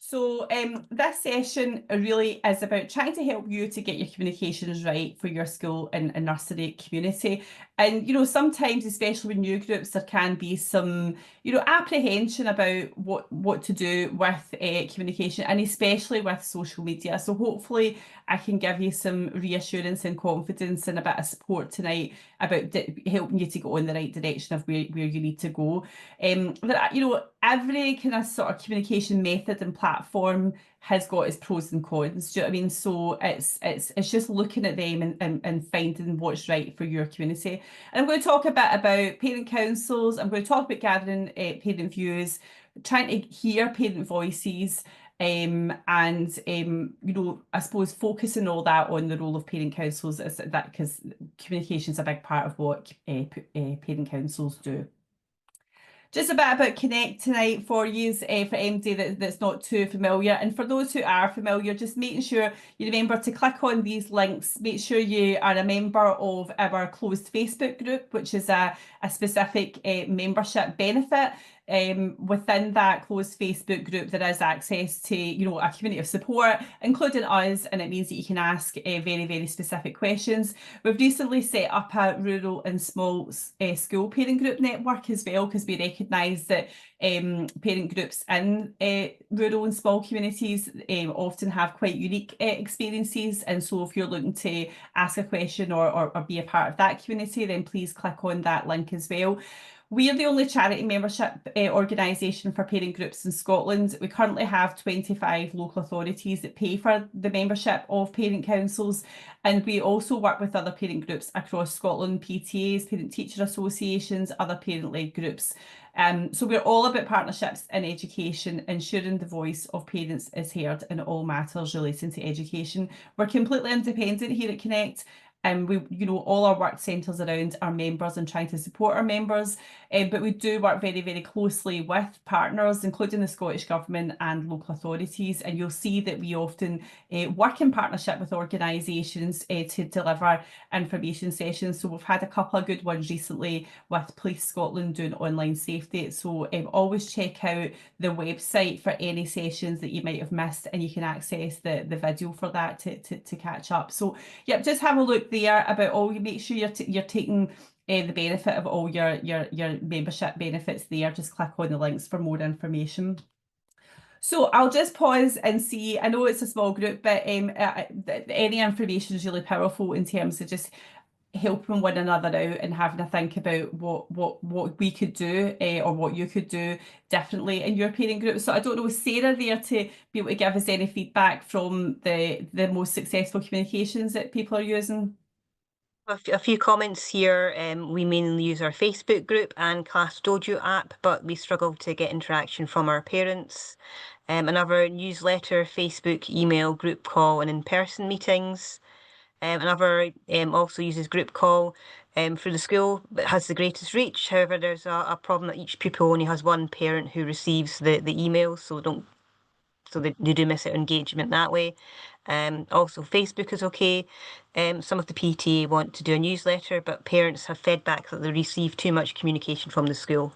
So this session really is about trying to help you to get your communications right for your school and nursery community. And, sometimes, especially with new groups, there can be some, apprehension about what to do with communication and especially with social media. So hopefully I can give you some reassurance and confidence and a bit of support tonight about helping you to go in the right direction of where you need to go. Every kind of sort of communication method and platform has got its pros and cons. Do you know what I mean? So it's just looking at them and finding what's right for your community. And I'm going to talk a bit about parent councils. I'm going to talk about gathering parent views, trying to hear parent voices. I suppose focusing all that on the role of parent councils is that because communication is a big part of what parent councils do. Just a bit about Connect tonight for you, for anybody that's not too familiar. And for those who are familiar, just making sure you remember to click on these links. Make sure you are a member of our closed Facebook group, which is a specific membership benefit. Within that closed Facebook group, there is access to, a community of support, including us, and it means that you can ask very, very specific questions. We've recently set up a rural and small school parent group network as well, because we recognise that parent groups in rural and small communities often have quite unique experiences. And so if you're looking to ask a question or be a part of that community, then please click on that link as well. We are the only charity membership organisation for parent groups in Scotland. We currently have 25 local authorities that pay for the membership of parent councils, and we also work with other parent groups across Scotland, PTAs, parent teacher associations, other parent-led groups. So we're all about partnerships in education, ensuring the voice of parents is heard in all matters relating to education. We're completely independent here at Connect. And all our work centres around our members and trying to support our members. But we do work very, very closely with partners, including the Scottish Government and local authorities. And you'll see that we often work in partnership with organisations to deliver information sessions. So we've had a couple of good ones recently with Police Scotland doing online safety. So always check out the website for any sessions that you might have missed, and you can access the video for that to catch up. So yeah, just have a look there about all. You make sure you're taking the benefit of all your membership benefits there. Just click on the links for more information. So I'll just pause and see. I know it's a small group, but any information is really powerful in terms of just helping one another out and having a think about what we could do or what you could do differently in your parent group. So I don't know, is Sarah there to be able to give us any feedback from the most successful communications that people are using? A few comments here. We mainly use our Facebook group and Class Dojo app, but we struggle to get interaction from our parents. Another newsletter, Facebook, email, group call, and in-person meetings. Another also uses group call through the school, but has the greatest reach. However, there's a problem that each pupil only has one parent who receives the email, so they do miss out on engagement that way. Also, Facebook is okay. Some of the PTA want to do a newsletter, but parents have feedback that they receive too much communication from the school.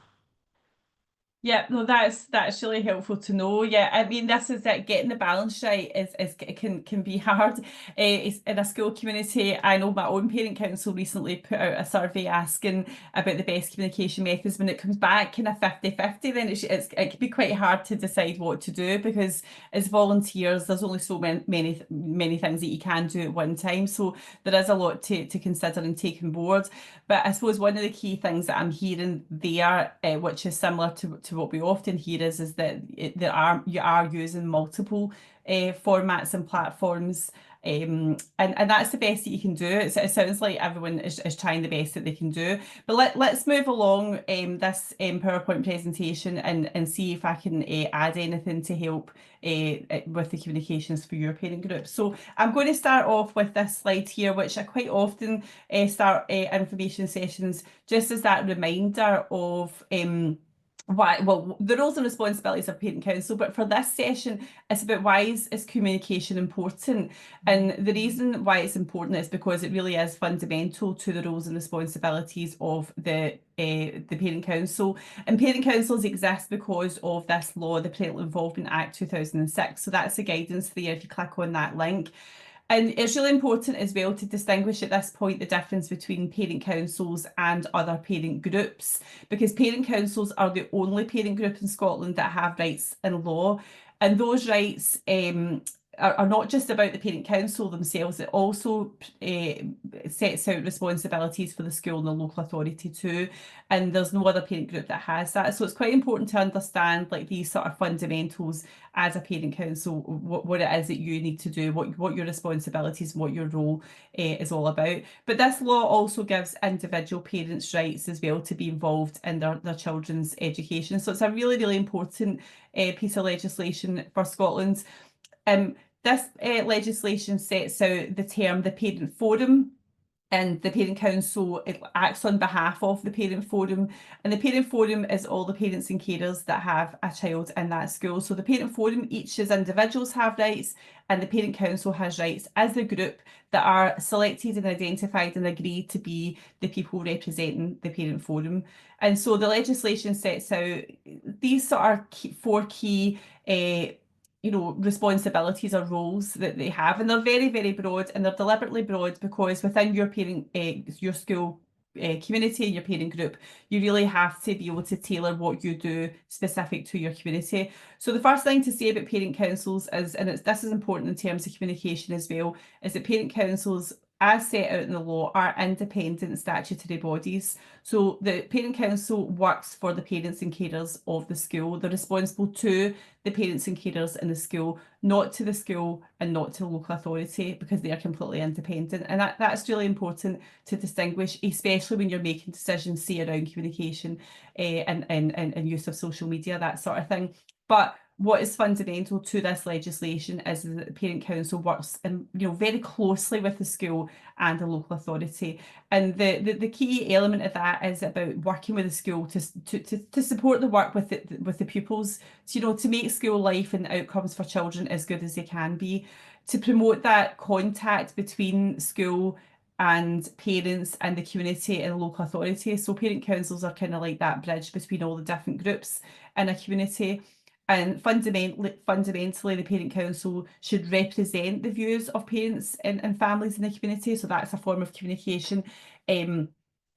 Yeah, no, that's really helpful to know. Yeah, I mean, this is it. Getting the balance right is it can be hard. It's in a school community. I know my own parent council recently put out a survey asking about the best communication methods. When it comes back kind of 50-50, then it can be quite hard to decide what to do, because as volunteers, there's only so many things that you can do at one time. So there is a lot to consider and take on board. But I suppose one of the key things that I'm hearing there, which is similar to what we often hear, is that you are using multiple formats and platforms, and that's the best that you can do. It sounds like everyone is trying the best that they can do. But let's move along this PowerPoint presentation and see if I can add anything to help with the communications for your parent group. So I'm going to start off with this slide here, which I quite often start information sessions just as that reminder of the roles and responsibilities of parent council, but for this session, it's about why is communication important. And the reason why it's important is because it really is fundamental to the roles and responsibilities of the parent council. And parent councils exist because of this law, the Parental Involvement Act 2006. So that's the guidance there if you click on that link. And it's really important as well to distinguish at this point the difference between parent councils and other parent groups, because parent councils are the only parent group in Scotland that have rights in law. And those rights are not just about the parent council themselves, it also sets out responsibilities for the school and the local authority too. And there's no other parent group that has that. So it's quite important to understand like these sort of fundamentals as a parent council, what it is that you need to do, what your responsibilities, what your role is all about. But this law also gives individual parents rights as well to be involved in their children's education. So it's a really, really important piece of legislation for Scotland. This legislation sets out the term the parent forum, and the parent council acts on behalf of the parent forum. And the parent forum is all the parents and carers that have a child in that school. So the parent forum, each as individuals have rights, and the parent council has rights as a group that are selected and identified and agreed to be the people representing the parent forum. And so the legislation sets out these sort of four key responsibilities or roles that they have, and they're very, very broad, and they're deliberately broad because within your parent, your school community and your parent group, you really have to be able to tailor what you do specific to your community. So the first thing to say about parent councils is, and this is important in terms of communication as well, is that parent councils, as set out in the law, are independent statutory bodies. So the parent council works for the parents and carers of the school. They're responsible to the parents and carers in the school, not to the school and not to the local authority, because they are completely independent. And that's really important to distinguish, especially when you're making decisions, say, around communication and use of social media, that sort of thing. But what is fundamental to this legislation is that the parent council works very closely with the school and the local authority. And the key element of that is about working with the school to support the work with the pupils, to make school life and outcomes for children as good as they can be, to promote that contact between school and parents and the community and local authority. So parent councils are kind of like that bridge between all the different groups in a community. And fundamentally, the parent council should represent the views of parents and families in the community. So that's a form of communication. And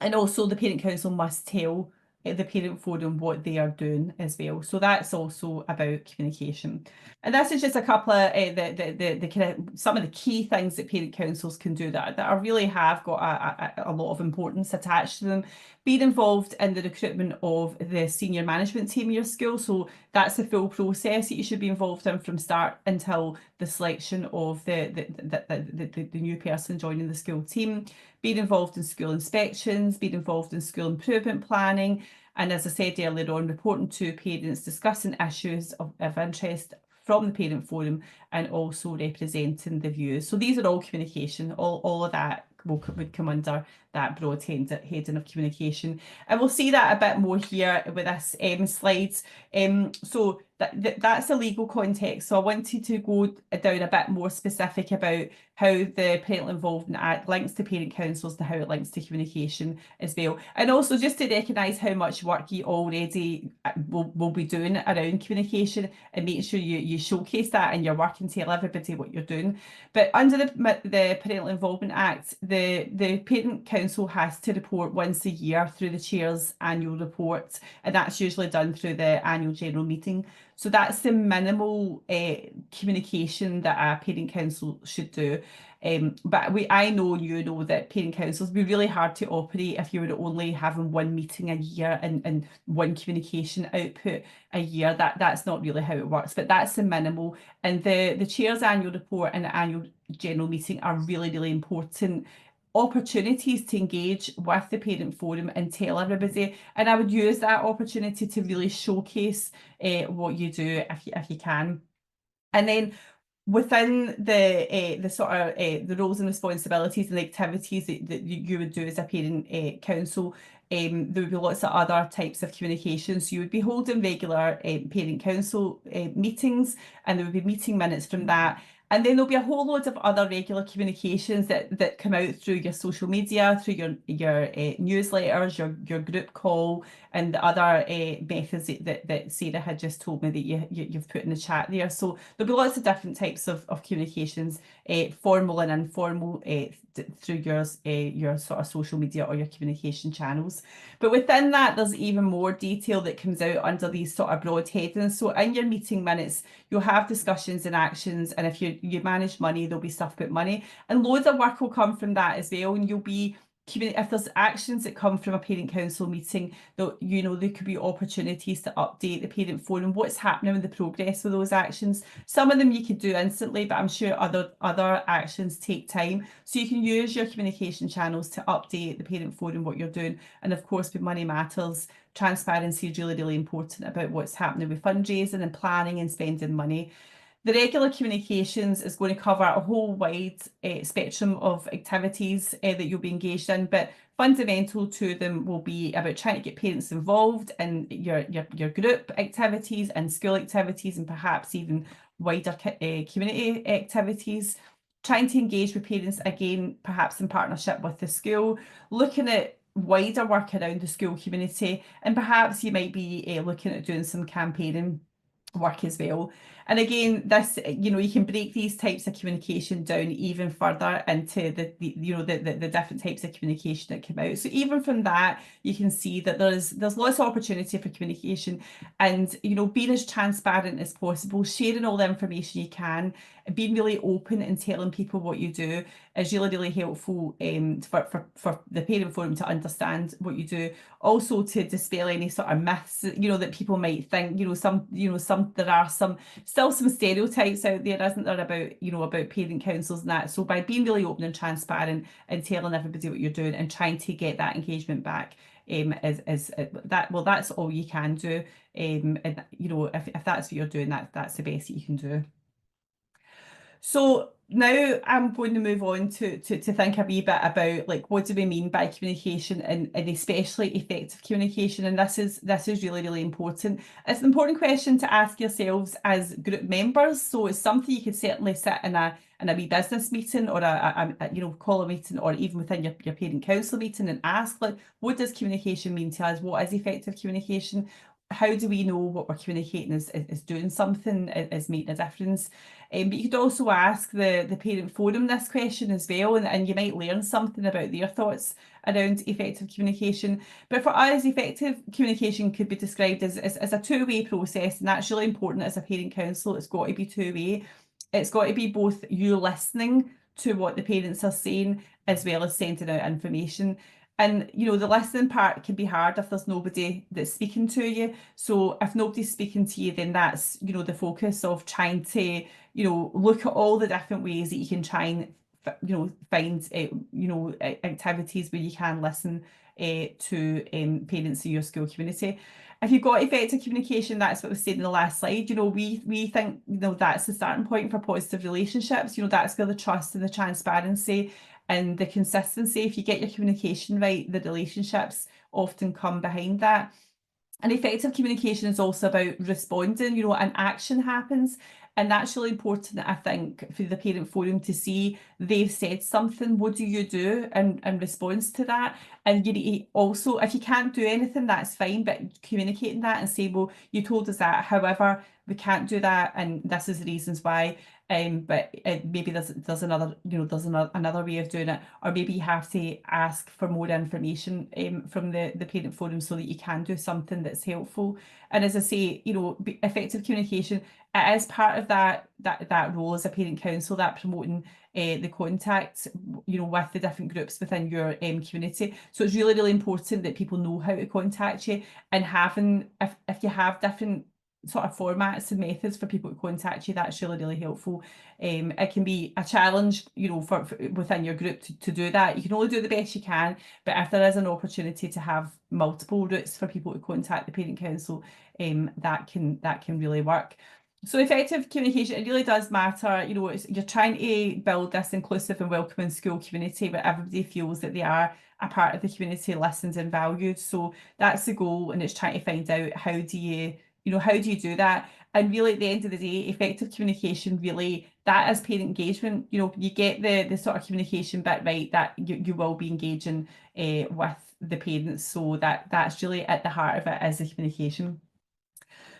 also the parent council must tell the parent forum what they are doing as well. So that's also about communication. And this is just a couple of the kind of some of the key things that parent councils can do that are really have got a lot of importance attached to them. Being involved in the recruitment of the senior management team of your school. So that's the full process that you should be involved in from start until the selection of the new person joining the school team. Being involved in school inspections, being involved in school improvement planning, and as I said earlier on, reporting to parents, discussing issues of interest from the parent forum, and also representing the views. So these are all communication, all of that would come under that broad heading of communication. And we'll see that a bit more here with this slides. So that's the legal context. So I wanted to go down a bit more specific about how the Parental Involvement Act links to parent councils and how it links to communication as well. And also just to recognise how much work you already will be doing around communication, and make sure you showcase that in your work and tell everybody what you're doing. But under the Parental Involvement Act, the parent council has to report once a year through the chair's annual report, and that's usually done through the annual general meeting. So that's the minimal communication that a parent council should do. But I know that parent councils would be really hard to operate if you were only having one meeting a year and one communication output a year. That's not really how it works, but that's the minimal. And the chair's annual report and the annual general meeting are really, really important opportunities to engage with the parent forum and tell everybody. And I would use that opportunity to really showcase what you do if you can. And then within the sort of the roles and responsibilities and the activities that you would do as a parent council, there would be lots of other types of communication. So you would be holding regular parent council meetings, and there would be meeting minutes from that. And then there'll be a whole load of other regular communications that come out through your social media, through your newsletters, your group call, and the other methods that Sarah had just told me that you've put in the chat there. So there'll be lots of different types of communications, formal and informal, through your sort of social media or your communication channels. But within that, there's even more detail that comes out under these sort of broad headings. So in your meeting minutes, you'll have discussions and actions, and if you manage money, there'll be stuff about money, and loads of work will come from that as well. And you'll be if there's actions that come from a parent council meeting, there could be opportunities to update the parent forum what's happening with the progress of those actions. Some of them you could do instantly, but I'm sure other actions take time. So you can use your communication channels to update the parent forum what you're doing. And of course, with Money Matters, transparency is really, really important about what's happening with fundraising and planning and spending money. The regular communications is going to cover a whole wide spectrum of activities that you'll be engaged in, but fundamental to them will be about trying to get parents involved in your group activities and school activities, and perhaps even wider community activities. Trying to engage with parents, again, perhaps in partnership with the school, looking at wider work around the school community, and perhaps you might be looking at doing some campaigning work as well. And again, this, you can break these types of communication down even further into the different types of communication that come out. So even from that, you can see that there's lots of opportunity for communication, and being as transparent as possible, sharing all the information you can, being really open and telling people what you do is really, really helpful for the parent forum to understand what you do. Also to dispel any sort of myths, that people might think, there are still some stereotypes out there, isn't there, about parent councils and that. So by being really open and transparent and telling everybody what you're doing and trying to get that engagement back, is that, well, that's all you can do. And if that's what you're doing, that's the best that you can do. So now I'm going to move on to think a wee bit about, like, what do we mean by communication, and especially effective communication. And this is really, really important. It's an important question to ask yourselves as group members. So it's something you could certainly sit in a wee business meeting, or a call a meeting, or even within your parent council meeting, and ask, like, what does communication mean to us? What is effective communication? How do we know what we're communicating is doing something, is making a difference? But you could also ask the parent forum this question as well, and you might learn something about their thoughts around effective communication. But for us, effective communication could be described as a two-way process, and that's really important as a parent council. It's got to be two-way. It's got to be both you listening to what the parents are saying, as well as sending out information. And the listening part can be hard if there's nobody that's speaking to you. So if nobody's speaking to you, then that's the focus of trying to look at all the different ways that you can try and find activities where you can listen to parents in your school community. If you've got effective communication, that's what we said in the last slide. We think that's the starting point for positive relationships. That's where the trust and the transparency and the consistency, if you get your communication right, the relationships often come behind that. And effective communication is also about responding, an action happens. And that's really important, I think, for the parent forum to see they've said something. What do you do in response to that? And also, if you can't do anything, that's fine, but communicating that and say, well, you told us that, however, we can't do that, and this is the reasons why. But maybe there's another another way of doing it, or maybe you have to ask for more information from the parent forum so that you can do something that's helpful. And as I say, effective communication, it is part of that role as a parent council, that promoting the contact with the different groups within your community. So it's really, really important that people know how to contact you, and having, if you have different sort of formats and methods for people to contact you, that's really, really helpful. It can be a challenge, for within your group to do that. You can only do the best you can, but if there is an opportunity to have multiple routes for people to contact the parent council, that can really work. So effective communication, it really does matter. You know, you're trying to build this inclusive and welcoming school community where everybody feels that they are a part of the community, listened and valued. So that's the goal, and it's trying to find out how do you do that? And really, at the end of the day, effective communication, really, that is parent engagement. You know, you get the sort of communication bit right, that you will be engaging with the parents. So that's really at the heart of it, is the communication.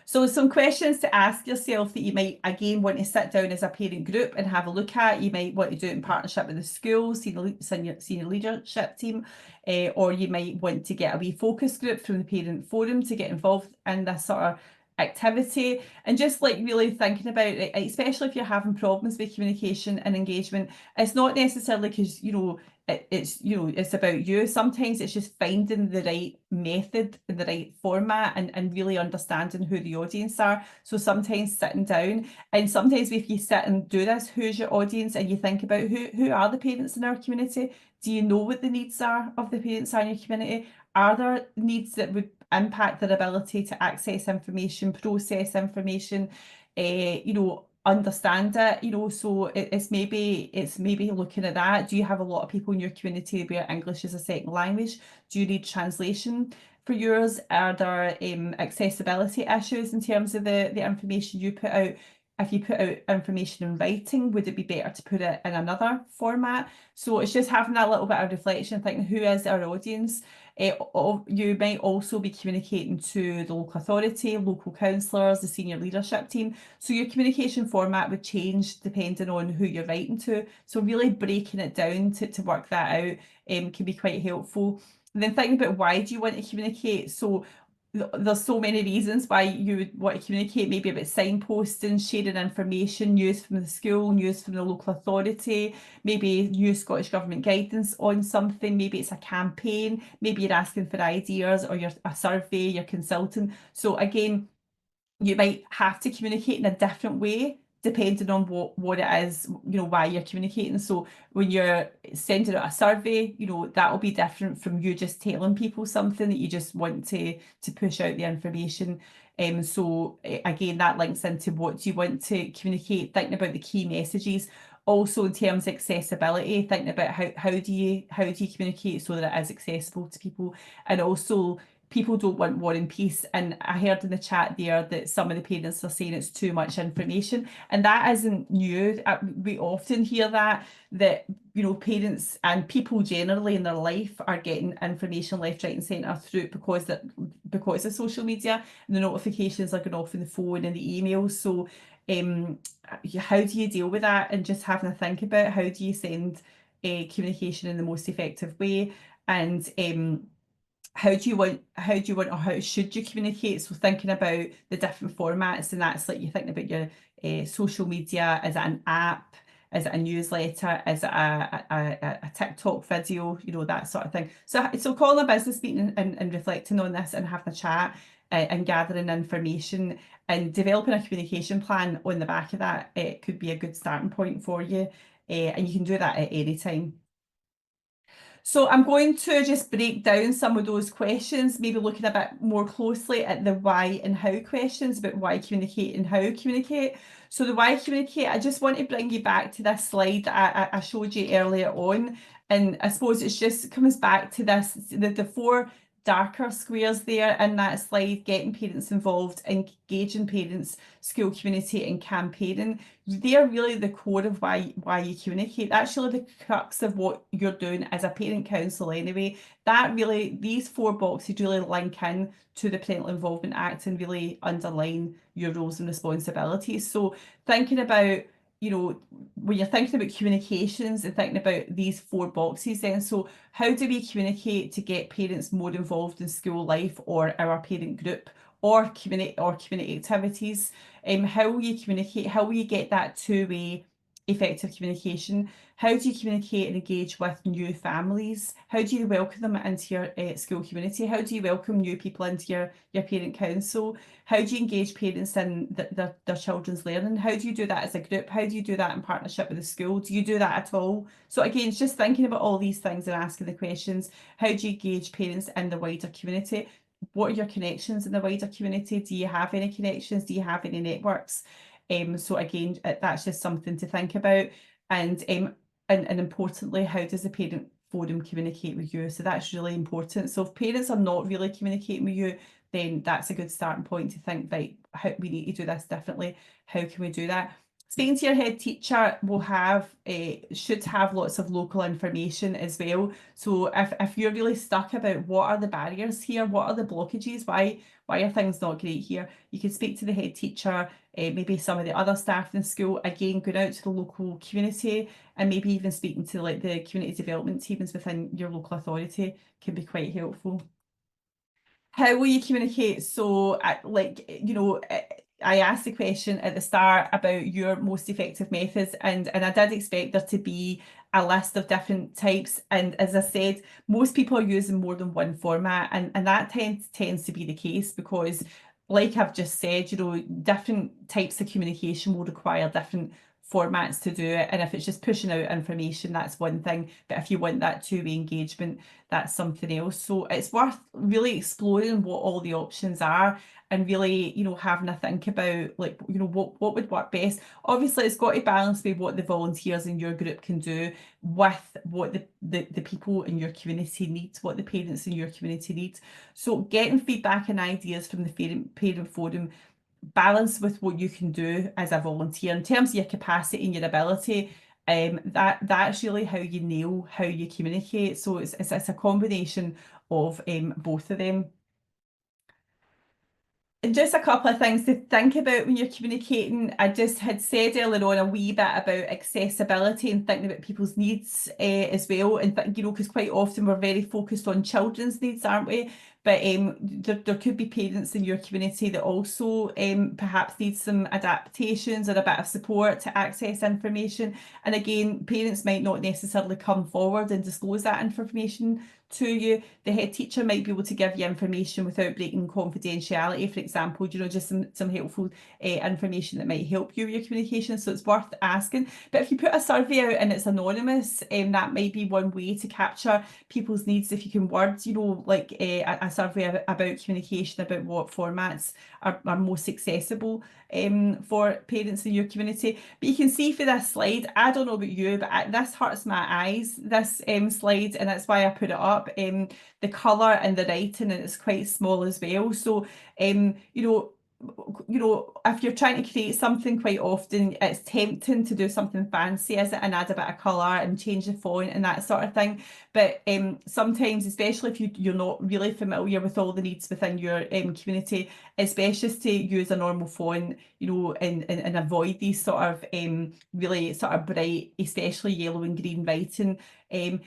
So some questions to ask yourself that you might, again, want to sit down as a parent group and have a look at. You might want to do it in partnership with the school, senior leadership team, or you might want to get a wee focus group from the parent forum to get involved in this sort of activity, and just like really thinking about it, especially if you're having problems with communication and engagement. It's not necessarily because it's about you. Sometimes it's just finding the right method and the right format, and really understanding who the audience are. So sometimes sitting down, and sometimes if you sit and do this, who's your audience, and you think about who are the parents in our community. Do you know what the needs are of the parents in your community? Are there needs that would impact their ability to access information, process information, understand it? So it's maybe looking at that. Do you have a lot of people in your community where English is a second language? Do you need translation for yours? Are there accessibility issues in terms of the information you put out? If you put out information in writing, would it be better to put it in another format? So it's just having that little bit of reflection, thinking, who is our audience? You might also be communicating to the local authority, local councillors, the senior leadership team. So your communication format would change depending on who you're writing to. So really breaking it down to work that out can be quite helpful. And then thinking about, why do you want to communicate? So there's so many reasons why you would want to communicate, maybe about signposting, sharing information, news from the school, news from the local authority, maybe new Scottish Government guidance on something, maybe it's a campaign, maybe you're asking for ideas, or you're a survey, you're consulting. So again, you might have to communicate in a different way depending on what it is, why you're communicating. So when you're sending out a survey, that will be different from you just telling people something that you just want to push out the information. So again, that links into what do you want to communicate, thinking about the key messages. Also in terms of accessibility, thinking about how do you communicate so that it is accessible to people. And also, people don't want War and Peace. And I heard in the chat there that some of the parents are saying it's too much information, and that isn't new. We often hear that parents and people generally in their life are getting information left, right and centre through because of social media, and the notifications are going off in the phone and the emails. So how do you deal with that? And just having a think about, how do you send communication in the most effective way? And how should you communicate? So thinking about the different formats, and that's like, you're thinking about your social media. Is it an app? Is it a newsletter? Is it a TikTok video? That sort of thing. So calling a business meeting and reflecting on this and having a chat and gathering information and developing a communication plan on the back of that, it could be a good starting point for you. And you can do that at any time. So I'm going to just break down some of those questions, maybe looking a bit more closely at the why and how questions, about why communicate and how communicate. So the why communicate, I just want to bring you back to this slide that I showed you earlier on. And I suppose it just comes back to this, the four darker squares there in that slide: getting parents involved, engaging parents, school community, and campaigning. They're really the core of why you communicate. That's really the crux of what you're doing as a parent council anyway. These four boxes really link in to the Parental Involvement Act and really underline your roles and responsibilities. So thinking about, when you're thinking about communications and thinking about these four boxes then, so how do we communicate to get parents more involved in school life or our parent group or community activities? How will you communicate? How will you get that two-way effective communication? How do you communicate and engage with new families? How do you welcome them into your school community? How do you welcome new people into your parent council? How do you engage parents in their children's learning? How do you do that as a group? How do you do that in partnership with the school? Do you do that at all? So again, it's just thinking about all these things and asking the questions. How do you engage parents in the wider community? what are your connections in the wider community? Do you have any connections? Do you have any networks? So again, that's just something to think about. And importantly, how does the parent forum communicate with you? So that's really important. So if parents are not really communicating with you, then that's a good starting point to think, right, how we need to do this differently. How can we do that? Speaking to your head teacher will have should have lots of local information as well. So if you're really stuck about what are the barriers here, what are the blockages, why are things not great here, you can speak to the head teacher, maybe some of the other staff in school, again going out to the local community, and maybe even speaking to like the community development teams within your local authority can be quite helpful. How will you communicate? So, I asked the question at the start about your most effective methods, and I did expect there to be a list of different types. And as I said, most people are using more than one format, and that tends to be the case because, like I've just said, different types of communication will require different formats to do it. And if it's just pushing out information, that's one thing. But if you want that two-way engagement, that's something else. So it's worth really exploring what all the options are and really, having a think about like, what would work best. Obviously, it's got to balance with what the volunteers in your group can do with what the people in your community need, what the parents in your community need. So getting feedback and ideas from the parent forum balance with what you can do as a volunteer in terms of your capacity and your ability. That's really how you nail how you communicate. So it's a combination of both of them. And just a couple of things to think about when you're communicating. I just had said earlier on a wee bit about accessibility and thinking about people's needs as well. And because quite often we're very focused on children's needs, aren't we? But there could be parents in your community that also perhaps need some adaptations or a bit of support to access information. And again, parents might not necessarily come forward and disclose that information to you. The head teacher might be able to give you information without breaking confidentiality, for example, just some helpful information that might help you with your communication. So it's worth asking. But if you put a survey out and it's anonymous, that might be one way to capture people's needs. If you can word, like a survey about communication, about what formats are most accessible for parents in your community. But you can see for this slide, I don't know about you, but this hurts my eyes, this slide, and that's why I put it up. The colour and the writing, and it's quite small as well. So, if you're trying to create something, quite often it's tempting to do something fancy, is it, and add a bit of colour and change the font and that sort of thing. But sometimes, especially if you're not really familiar with all the needs within your community, it's best just to use a normal font, and avoid these sort of really sort of bright, especially yellow and green writing. And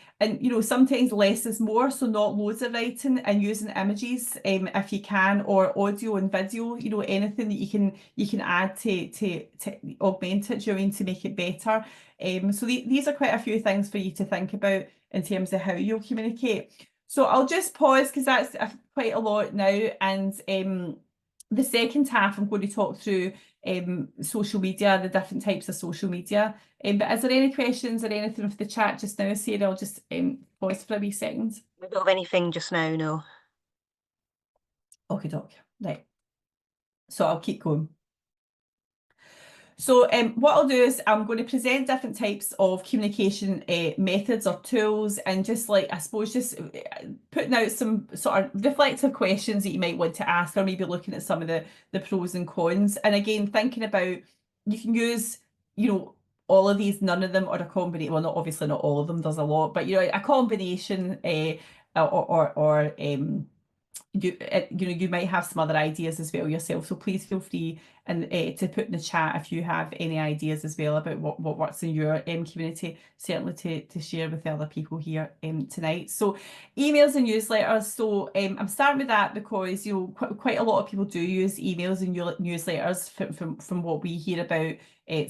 sometimes less is more, so not loads of writing, and using images if you can, or audio and video, anything that you can add to augment it, to make it better. So these are quite a few things for you to think about in terms of how you'll communicate. So I'll just pause because that's quite a lot now, and the second half I'm going to talk through social media, the different types of social media. But is there any questions or anything with the chat just now, Sarah? I'll just pause for a wee second. We don't have anything just now, no. Okay, doc. Right. So I'll keep going. So what I'll do is I'm going to present different types of communication methods or tools, and just I suppose just putting out some sort of reflective questions that you might want to ask, or maybe looking at some of the pros and cons. And again, thinking about, you can use, all of these, none of them, or a combination. Well, obviously not all of them, there's a lot, but a combination or you might have some other ideas as well yourself, so please feel free and to put in the chat if you have any ideas as well about what works in your community, certainly to share with the other people here tonight. So emails and newsletters. So I'm starting with that because quite a lot of people do use emails and newsletters from what we hear about,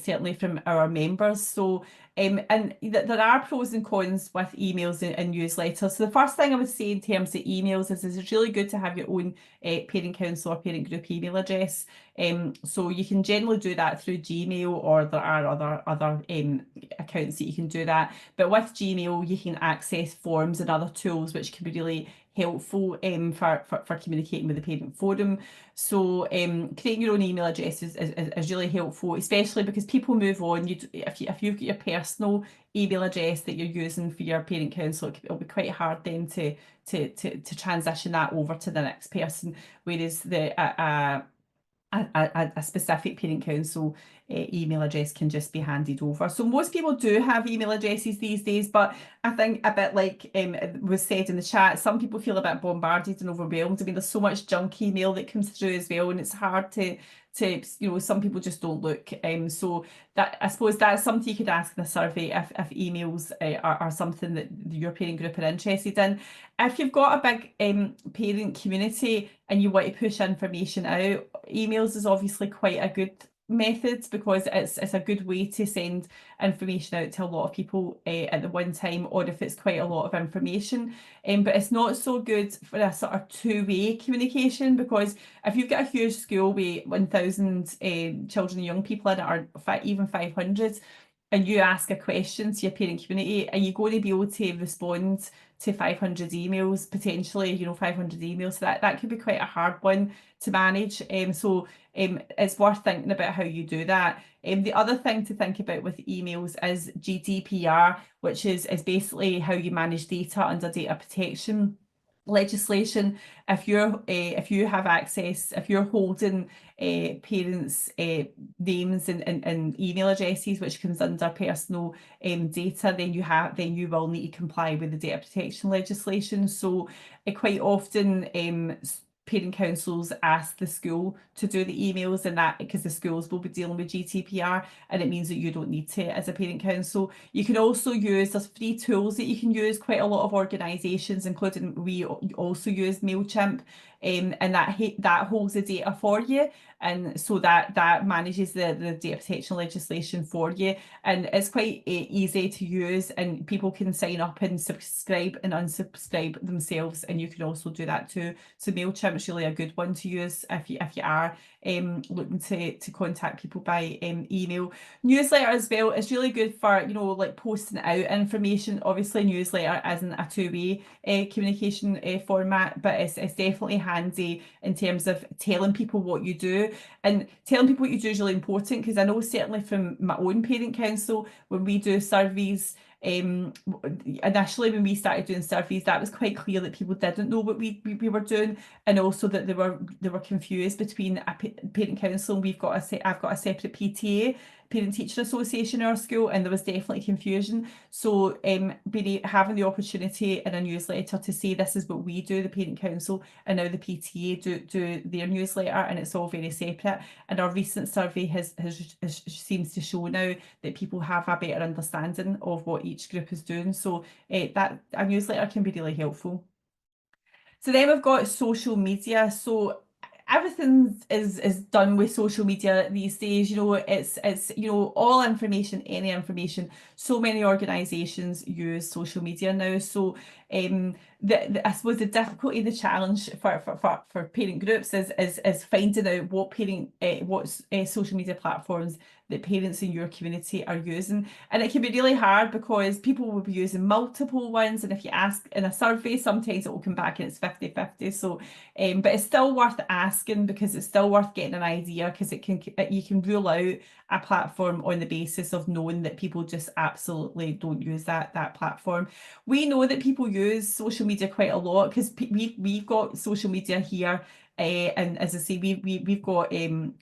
certainly from our members. So and there are pros and cons with emails and newsletters. So the first thing I would say in terms of emails is it's really good to have your own parent council or parent group email address. So you can generally do that through Gmail, or there are other accounts that you can do that. But with Gmail, you can access forms and other tools which can be really helpful for communicating with the parent forum. So creating your own email address is really helpful, especially because people move on. If you've got your personal email address that you're using for your parent council, it'll be quite hard then to transition that over to the next person, whereas a specific parent council email address can just be handed over. So most people do have email addresses these days, but I think a bit like was said in the chat, some people feel a bit bombarded and overwhelmed. I mean, there's so much junk email that comes through as well, and it's hard to some people just don't look. So that, I suppose that's something you could ask in a survey if emails are something that your parent group are interested in. If you've got a big parent community and you want to push information out, emails is obviously quite a good method because it's a good way to send information out to a lot of people at the one time, or if it's quite a lot of information. But it's not so good for a sort of two-way communication, because if you've got a huge school with 1,000 children and young people in it, or even 500, and you ask a question to your parent community, are you going to be able to respond to 500 emails, potentially, 500 emails? So that could be quite a hard one to manage. So it's worth thinking about how you do that. The other thing to think about with emails is GDPR, which is basically how you manage data under data protection legislation. If you have access, if you're holding parents' names and email addresses, which comes under personal data, then you will need to comply with the data protection legislation. So quite often parent councils ask the school to do the emails, and that because the schools will be dealing with GDPR, and it means that you don't need to as a parent council. You can also there's free tools that you can use. Quite a lot of organisations, including we, also use MailChimp, and that holds the data for you, and so that manages the data protection legislation for you, and it's quite easy to use, and people can sign up and subscribe and unsubscribe themselves, and you can also do that too. So MailChimp is really a good one to use if you are looking to contact people by email. Newsletter as well is really good for like posting out information. Obviously newsletter isn't a two-way communication format, but it's definitely handy in terms of telling people what you do. And telling people what you do is really important, because I know certainly from my own parent council, when we do surveys, initially when we started doing surveys, that was quite clear that people didn't know what we were doing, and also that they were confused between a parent council, and I've got a separate PTA, Parent Teacher Association in our school, and there was definitely confusion. So having the opportunity in a newsletter to say this is what we do, the parent council, and now the PTA do their newsletter, and it's all very separate. And our recent survey seems to show now that people have a better understanding of what each group is doing. So that a newsletter can be really helpful. So then we've got social media. So everything is done with social media these days. It's all information, any information. So many organisations use social media now. So I suppose the difficulty, the challenge for parent groups is finding out what social media platforms that parents in your community are using. And it can be really hard because people will be using multiple ones, and if you ask in a survey, sometimes it will come back and it's 50-50. So but it's still worth asking, because it's still worth getting an idea, because you can rule out a platform on the basis of knowing that people just absolutely don't use that platform. We know that people use social media quite a lot, because we've got social media here. And as I say, we've got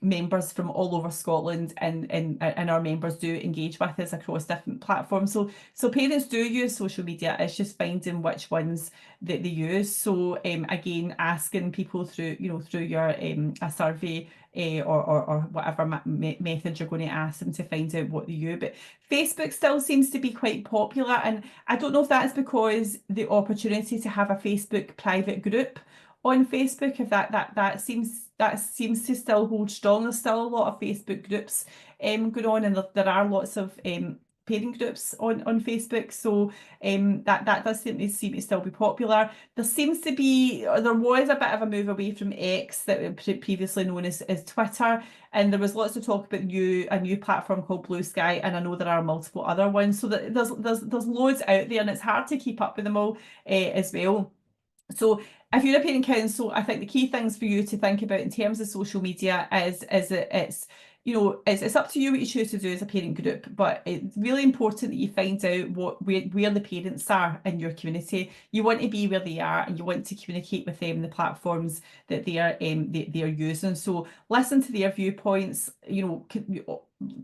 members from all over Scotland, and our members do engage with us across different platforms. So parents do use social media. It's just finding which ones that they use. So again, asking people through your a survey or whatever method you're going to ask them to find out what they use. But Facebook still seems to be quite popular, and I don't know if that's because the opportunity to have a Facebook private group on Facebook, if that seems to still hold strong. There's still a lot of Facebook groups going on, and there are lots of parent groups on Facebook. So that does seem to still be popular. There was a bit of a move away from X, that was previously known as Twitter, and there was lots of talk about a new platform called Blue Sky, and I know there are multiple other ones. So there's loads out there, and it's hard to keep up with them all as well. So if you're a parent council, I think the key things for you to think about in terms of social media is that it's, you know, it's up to you what you choose to do as a parent group, but it's really important that you find out where the parents are in your community. You want to be where they are, and you want to communicate with them the platforms that they are using. So listen to their viewpoints.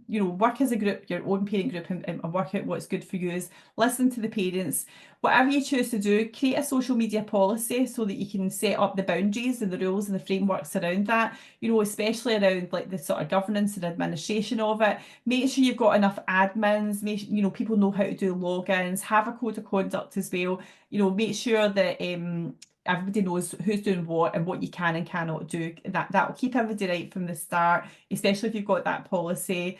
Work as a group, your own parent group, and work out what's good for you. Listen to the parents. Whatever you choose to do, create a social media policy so that you can set up the boundaries and the rules and the frameworks around that, you know, especially around like the sort of governance and administration of it. Make sure you've got enough admins, people know how to do logins, have a code of conduct as well. You know, make sure that everybody knows who's doing what and what you can and cannot do. That will keep everybody right from the start, especially if you've got that policy.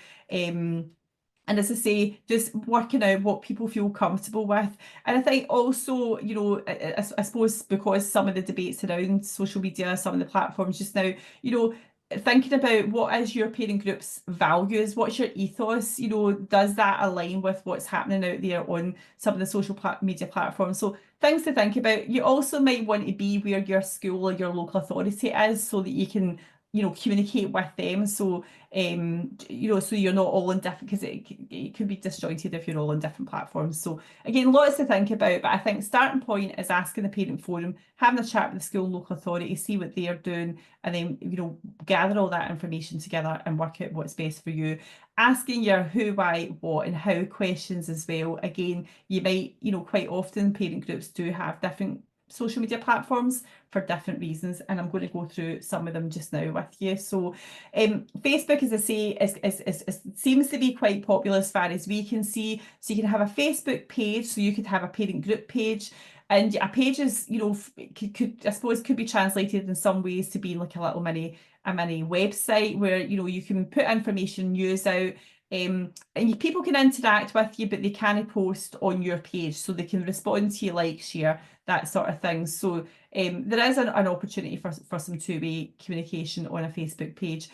And as I say, just working out what people feel comfortable with. And I think also, you know, I suppose because some of the debates around social media, some of the platforms just now, you know, thinking about what is your parent group's values, what's your ethos, you know, does that align with what's happening out there on some of the social media platforms? So things to think about. You also might want to be where your school or your local authority is so that you can, you know, communicate with them. So so you're not all on different, because it could be disjointed if you're all on different platforms. So again, lots to think about, but I think starting point is asking the parent forum, having a chat with the school and local authority, see what they're doing, and then, you know, gather all that information together and work out what's best for you. Asking your who, why, what, and how questions as well. Again, you might, you know, quite often parent groups do have different social media platforms for different reasons, and I'm going to go through some of them just now with you. So Facebook, as I say, seems to be quite popular as far as we can see. So you can have a Facebook page, so you could have a parent group page, and a page is, you know, could be translated in some ways to be like a mini website where, you know, you can put information, news out, and people can interact with you, but they can't post on your page, so they can respond to you, like, share, that sort of thing. So there is an opportunity for some two-way communication on a Facebook page.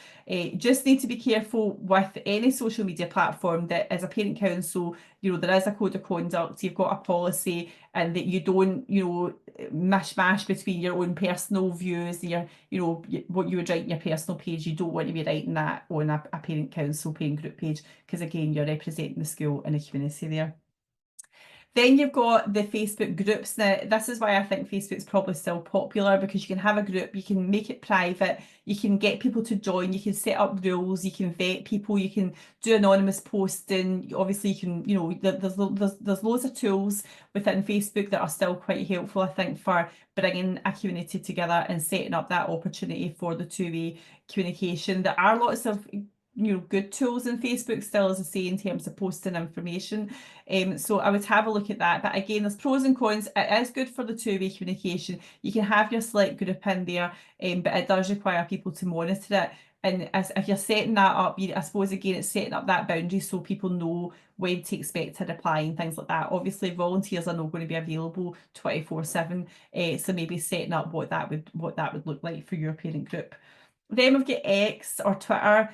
Just need to be careful with any social media platform that as a parent council, you know, there is a code of conduct, you've got a policy, and that you don't, you know, mishmash between your own personal views, what you would write in your personal page. You don't want to be writing that on a parent council, parent group page, because again, you're representing the school and the community there. Then you've got the Facebook groups. Now, this is why I think Facebook's probably still popular, because you can have a group, you can make it private, you can get people to join, you can set up rules, you can vet people, you can do anonymous posting. Obviously, you can, you know, there's loads of tools within Facebook that are still quite helpful, I think, for bringing a community together and setting up that opportunity for the two-way communication. There are lots of, you know, good tools in Facebook still, as I say, in terms of posting information. So I would have a look at that. But again, there's pros and cons. It is good for the two-way communication. You can have your select group in there, but it does require people to monitor it. And if you're setting that up, I suppose, again, it's setting up that boundary so people know when to expect to reply and things like that. Obviously, volunteers are not going to be available 24/7, so maybe setting up what that would look like for your parent group. Then we've got X or Twitter.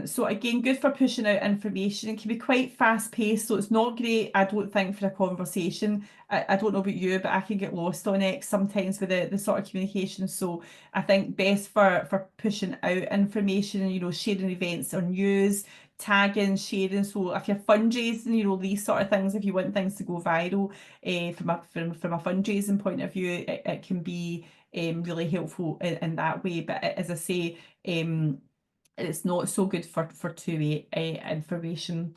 So again, good for pushing out information. It can be quite fast paced, so it's not great, I don't think, for a conversation. I don't know about you, but I can get lost on X sometimes with the sort of communication. So I think best for pushing out information, you know, sharing events or news, tagging, sharing. So if you're fundraising, you know, these sort of things, if you want things to go viral, from a fundraising point of view, it can be really helpful in that way. But as I say, it's not so good for two-way information.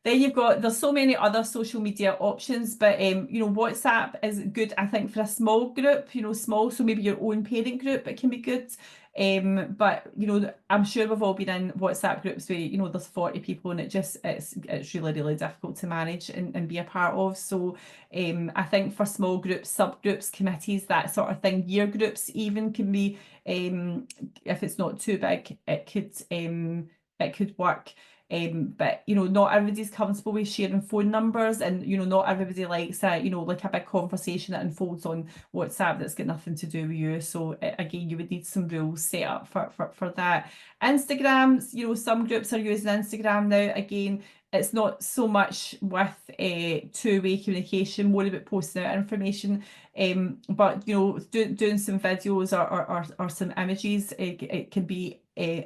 Then there's so many other social media options, but you know, WhatsApp is good, I think, for a small group, you know, so maybe your own parent group, it can be good. But you know, I'm sure we've all been in WhatsApp groups where, you know, there's 40 people, and it's really difficult to manage and be a part of. So I think for small groups, subgroups, committees, that sort of thing, year groups even can be, if it's not too big, it could work. But you know, not everybody's comfortable with sharing phone numbers, and you know, not everybody likes a, you know, like a big conversation that unfolds on WhatsApp that's got nothing to do with you. So again, you would need some rules set up for that. Instagrams, you know, some groups are using Instagram now. Again, it's not so much with two-way communication, more about posting out information. But doing some videos or some images, it can be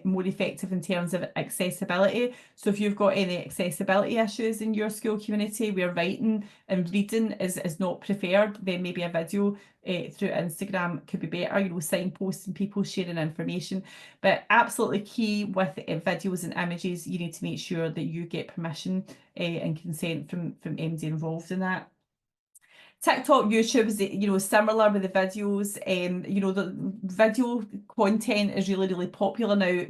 more effective in terms of accessibility. So if you've got any accessibility issues in your school community where writing and reading is not preferred, then maybe a video through Instagram could be better, signposting people, sharing information. But absolutely key with videos and images, you need to make sure that you get permission and consent from MD involved in that. TikTok, YouTube is, similar with the videos. The video content is really, really popular now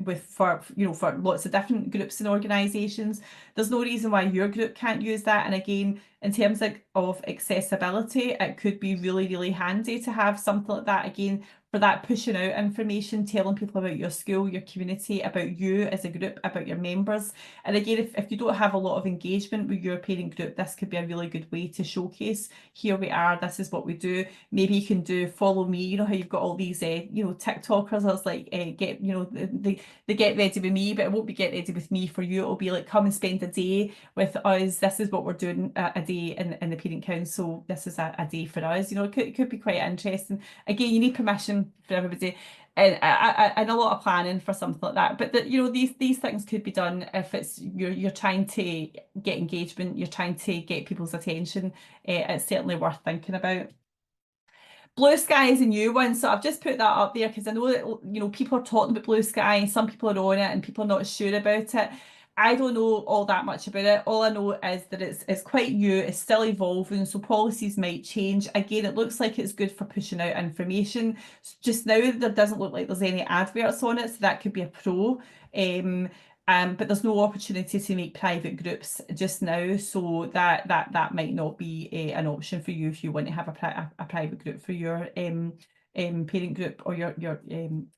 for lots of different groups and organisations. There's no reason why your group can't use that. And again, in terms of accessibility, it could be really, really handy to have something like that. Again, for that pushing out information, telling people about your school, your community, about you as a group, about your members. And again, if you don't have a lot of engagement with your parent group, this could be a really good way to showcase, here we are, this is what we do. Maybe you can do follow me, you know how you've got all these TikTokers, I was like, they get ready with me, but it won't be get ready with me for you. It'll be like, come and spend a day with us. This is what we're doing a day in the parent council. This is a day for us. It could be quite interesting. Again, you need permission for everybody and a lot of planning for something like that. But these things could be done if it's you're trying to get engagement, you're trying to get people's attention. It's certainly worth thinking about. Blue Sky is a new one, so I've just put that up there because I know that people are talking about Blue Sky, some people are on it and people are not sure about it. I don't know all that much about it. All I know is that it's quite new, it's still evolving, so policies might change. Again, it looks like it's good for pushing out information. Just now, there doesn't look like there's any adverts on it, so that could be a pro. But there's no opportunity to make private groups just now, so that might not be an option for you if you want to have a private group for your parent group or your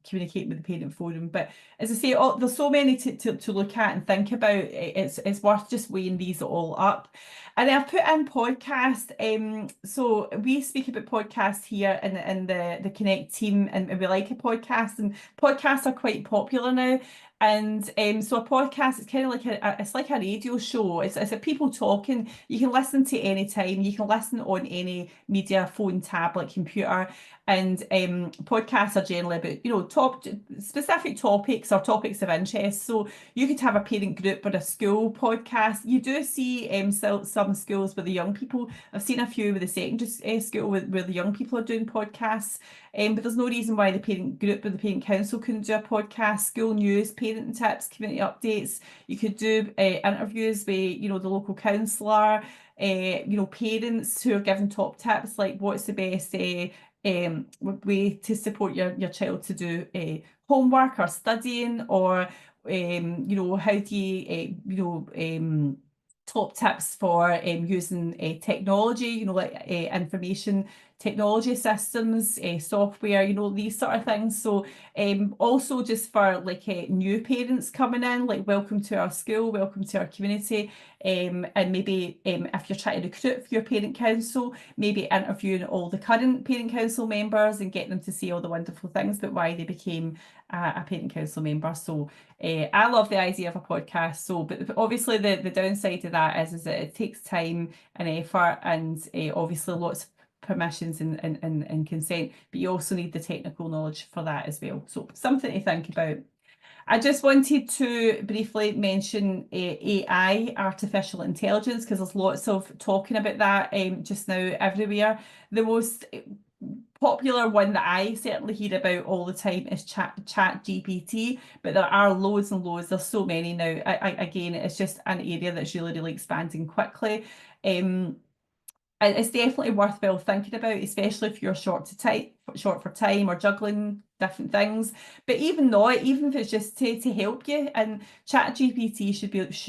communicating with the parent forum. But as I say, there's so many to look at and think about. It's worth just weighing these all up. And I've put in podcast. So we speak about podcasts here in the Connect team, and we like a podcast, and podcasts are quite popular now. And so a podcast is kind of like it's like a radio show. It's a people talking. You can listen to any time. You can listen on any media, phone, tablet, computer. And podcasts are generally about specific topics or topics of interest. So you could have a parent group or a school podcast. You do see some schools with the young people. I've seen a few with the secondary school where the young people are doing podcasts. But there's no reason why the parent group or the parent council couldn't do a podcast. School news, parent tips, community updates. You could do interviews with the local counsellor, parents who are giving top tips like what's the best way to support your child to do homework or studying, or how do you top tips for using technology, like information technology systems, software, these sort of things. So also just for like new parents coming in, like welcome to our school, welcome to our community, and maybe if you're trying to recruit for your parent council, maybe interviewing all the current parent council members and getting them to say all the wonderful things about why they became a parent council member. So I love the idea of a podcast. So, but obviously the downside of that is that it takes time and effort, and obviously lots of permissions and consent, but you also need the technical knowledge for that as well. So something to think about. I just wanted to briefly mention AI, artificial intelligence, because there's lots of talking about that just now everywhere. The most popular one that I certainly hear about all the time is ChatGPT, but there are loads and loads. There's so many now. Again, it's just an area that's really, really expanding quickly. It's definitely worthwhile thinking about, especially if you're short for time or juggling different things. But even if it's just to help you, and ChatGPT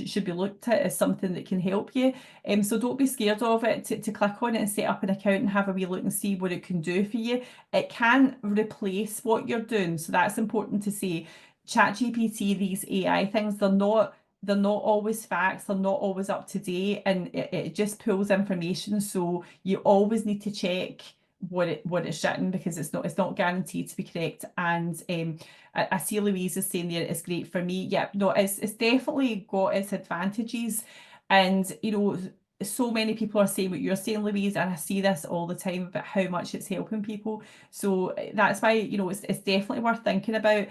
should be looked at as something that can help you. So don't be scared of it. To click on it and set up an account and have a wee look and see what it can do for you. It can replace what you're doing, so that's important to say. ChatGPT, these AI things, they're not always facts, they're not always up to date, and it just pulls information. So you always need to check what it's written, because it's not guaranteed to be correct. And I see Louise is saying there it's great for me. Yep, no, it's definitely got its advantages. And so many people are saying what you're saying, Louise, and I see this all the time about how much it's helping people. So that's why, you know, it's definitely worth thinking about.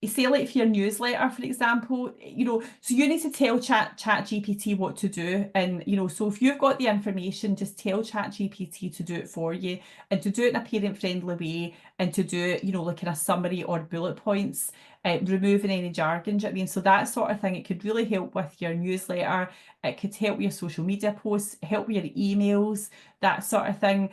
Say like for your newsletter, for example, you know, so you need to tell ChatGPT what to do. And, you know, so if you've got the information, just tell ChatGPT to do it for you and to do it in a parent-friendly way and to do it, you know, like in a summary or bullet points, removing any jargon. Do you know what I mean? So that sort of thing, it could really help with your newsletter. It could help with your social media posts, help with your emails, that sort of thing.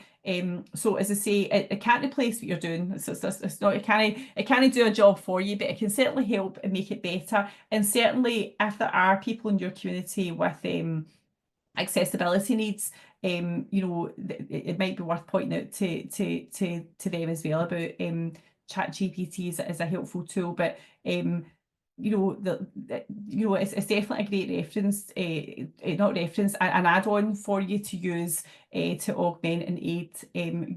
So as I say, it can't replace what you're doing. It's not, it can't do a job for you, but it can certainly help and make it better. And certainly if there are people in your community with accessibility needs, you know, it might be worth pointing out to them as well about ChatGPT as a helpful tool. But you know, you know, it's definitely a great reference, not reference, an add-on for you to use to augment and aid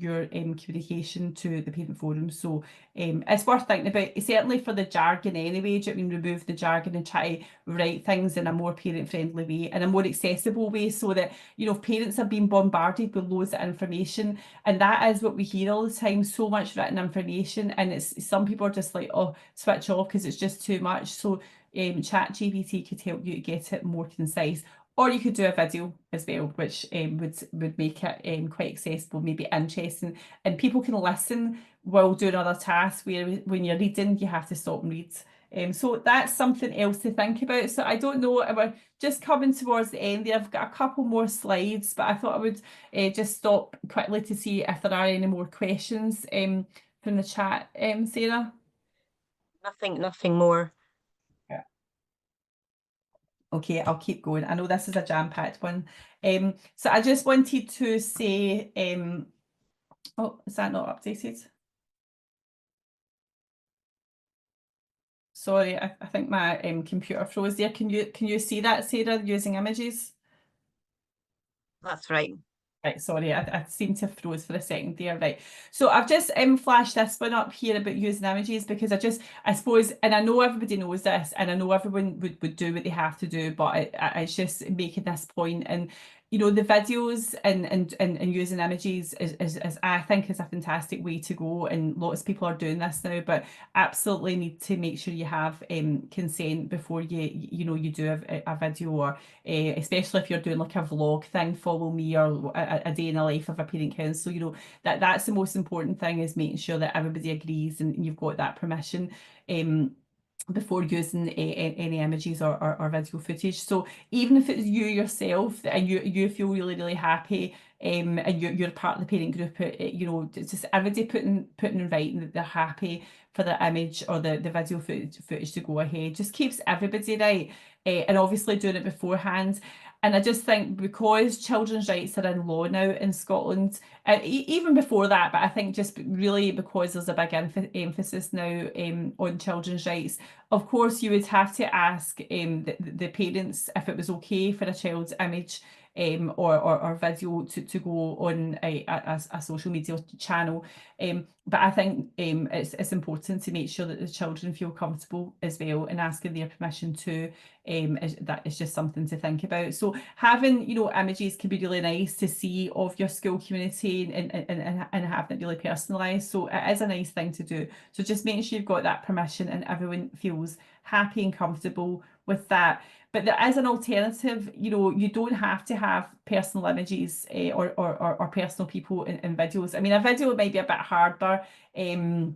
your communication to the parent forum. So it's worth thinking about, certainly for the jargon anyway. Do you know what I mean? Remove the jargon and try to write things in a more parent-friendly way, in a more accessible way, so that, you know, if parents are being bombarded with loads of information, and that is what we hear all the time, so much written information, and it's some people are just like, oh, switch off because it's just too much. So ChatGPT could help you to get it more concise. Or you could do a video as well, which would make it quite accessible, maybe interesting, and people can listen while doing other tasks, where when you're reading you have to stop and read. So that's something else to think about. So I don't know, we're just coming towards the end there. I've got a couple more slides, but I thought I would just stop quickly to see if there are any more questions from the chat, Sarah. Nothing more. Okay, I'll keep going. I know this is a jam-packed one. So I just wanted to say, oh, is that not updated? Sorry, I think my computer froze there. Can you see that, Sarah, using images? That's right. Right, sorry, I seem to have froze for a second there. Right, so I've just flashed this one up here about using images, because I suppose, and I know everybody knows this, and I know everyone would do what they have to do, but it's just making this point. And you know, the videos and using images is I think is a fantastic way to go, and lots of people are doing this now, but absolutely need to make sure you have consent before you know, you do a video, or especially if you're doing like a vlog thing, follow me, or a day in the life of a parent council. You know, that's the most important thing, is making sure that everybody agrees and you've got that permission before using any images or video footage. So even if it's you yourself and you feel really happy, and you're part of the parent group, you know, it's just everybody putting in writing that they're happy for the image or the video footage to go ahead, just keeps everybody right. And obviously doing it beforehand. And I just think, because children's rights are in law now in Scotland, even before that, but I think just really because there's a big emphasis now on children's rights, of course you would have to ask the parents if it was okay for a child's image or video to go on a social media channel. But I think it's important to make sure that the children feel comfortable as well, and asking their permission too. That is just something to think about. So having, you know, images can be really nice to see of your school community, and having it really personalised. So it is a nice thing to do. So just making sure you've got that permission and everyone feels happy and comfortable with that. But there is an alternative. You know, you don't have to have personal images or personal people in videos. I mean, a video might be a bit harder to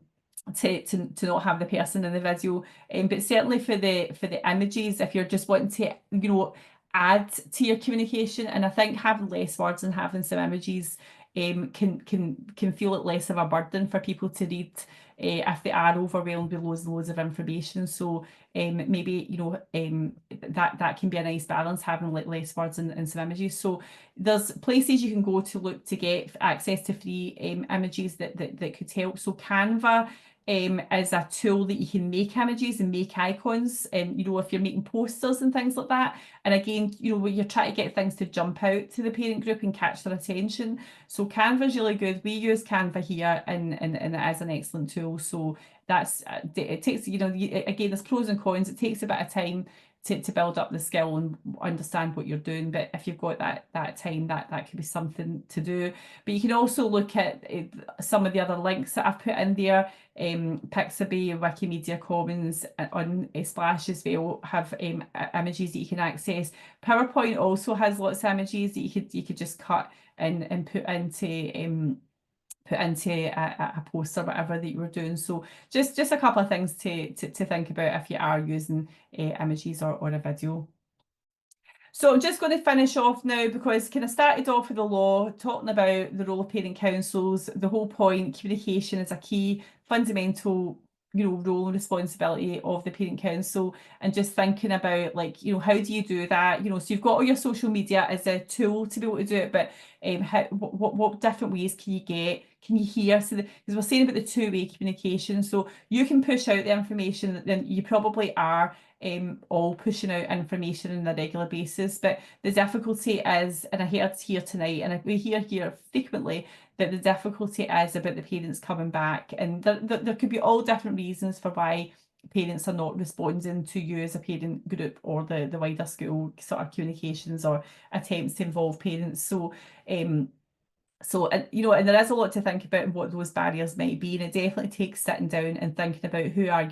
not have the person in the video, but certainly for the images, if you're just wanting to, you know, add to your communication, and I think having less words and having some images can feel like less of a burden for people to read if they are overwhelmed with loads and loads of information. So maybe, you know, that can be a nice balance, having like less words and some images. So there's places you can go to look to get access to free images that could help. So Canva is a tool that you can make images and make icons, you know, if you're making posters and things like that. And again, you know, when you're trying to get things to jump out to the parent group and catch their attention. So Canva is really good. We use Canva here, and it is an excellent tool. So that's, it takes, you know, again, there's pros and cons. It takes a bit of time to build up the skill and understand what you're doing. But if you've got that time, that could be something to do. But you can also look at some of the other links that I've put in there. Pixabay, Wikimedia Commons on Splash as well have images that you can access. PowerPoint also has lots of images that you could just cut and put into a post or whatever that you were doing. So just a couple of things to think about if you are using images or a video. So I'm just going to finish off now, because kind of started off with the law, talking about the role of parent councils. The whole point, communication is a key fundamental role and responsibility of the parent council, and just thinking about, like, how do you do that? So you've got all your social media as a tool to be able to do it, but what different ways can you hear? So because we're saying about the two-way communication, so you can push out the information, then you probably are all pushing out information on a regular basis. But the difficulty is, and I heard here tonight, and we hear frequently, that the difficulty is about the parents coming back, and there could be all different reasons for why parents are not responding to you as a parent group or the wider school sort of communications or attempts to involve parents. So and there is a lot to think about and what those barriers might be, and it definitely takes sitting down and thinking about who are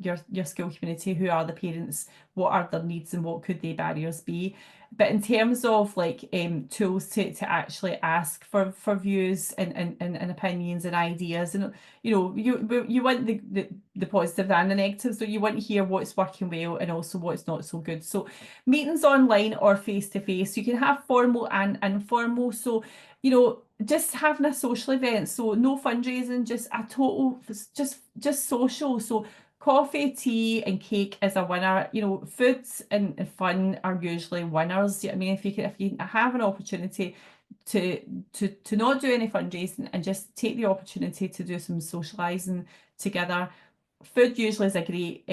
your school community, who are the parents, what are their needs, and what could the barriers be. But in terms of like tools to actually ask for views and opinions and ideas, and you want the positive and the negative, so you want to hear what's working well and also what's not so good. So meetings online or face to face, you can have formal and informal. So just having a social event, so no fundraising, just a total just social. So coffee, tea, and cake is a winner. Foods and fun are usually winners. I mean, if you have an opportunity to not do any fundraising and just take the opportunity to do some socializing together, food usually is a great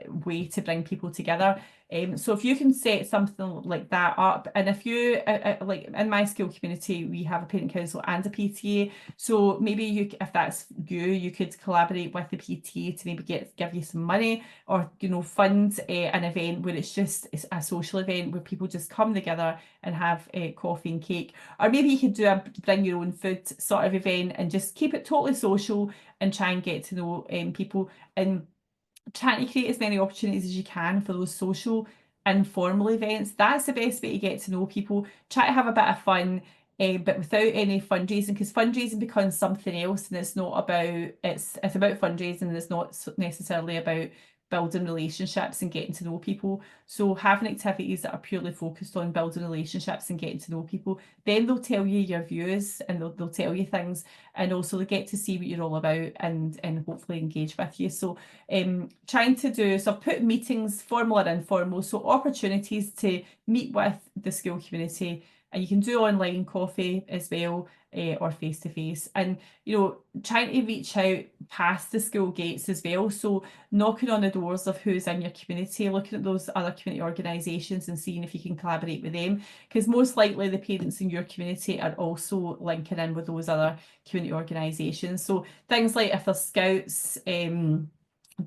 way to bring people together. So if you can set something like that up, and if you like in my school community, we have a parent council and a PTA, so maybe if that's you could collaborate with the PTA to maybe give you some money, or fund an event where it's a social event where people just come together and have coffee and cake. Or maybe you could do a bring your own food sort of event and just keep it totally social and try and get to know people, and trying to create as many opportunities as you can for those social informal events. That's the best way to get to know people. Try to have a bit of fun, but without any fundraising, because fundraising becomes something else, and it's about fundraising, and it's not necessarily about building relationships and getting to know people. So having activities that are purely focused on building relationships and getting to know people, then they'll tell you your views, and they'll tell you things, and also they get to see what you're all about and hopefully engage with you. So so I've put meetings, formal or informal, so opportunities to meet with the school community, and you can do online coffee as well, or face to face, and trying to reach out past the school gates as well. So knocking on the doors of who's in your community, looking at those other community organisations and seeing if you can collaborate with them, because most likely the parents in your community are also linking in with those other community organisations. So things like if there's scouts,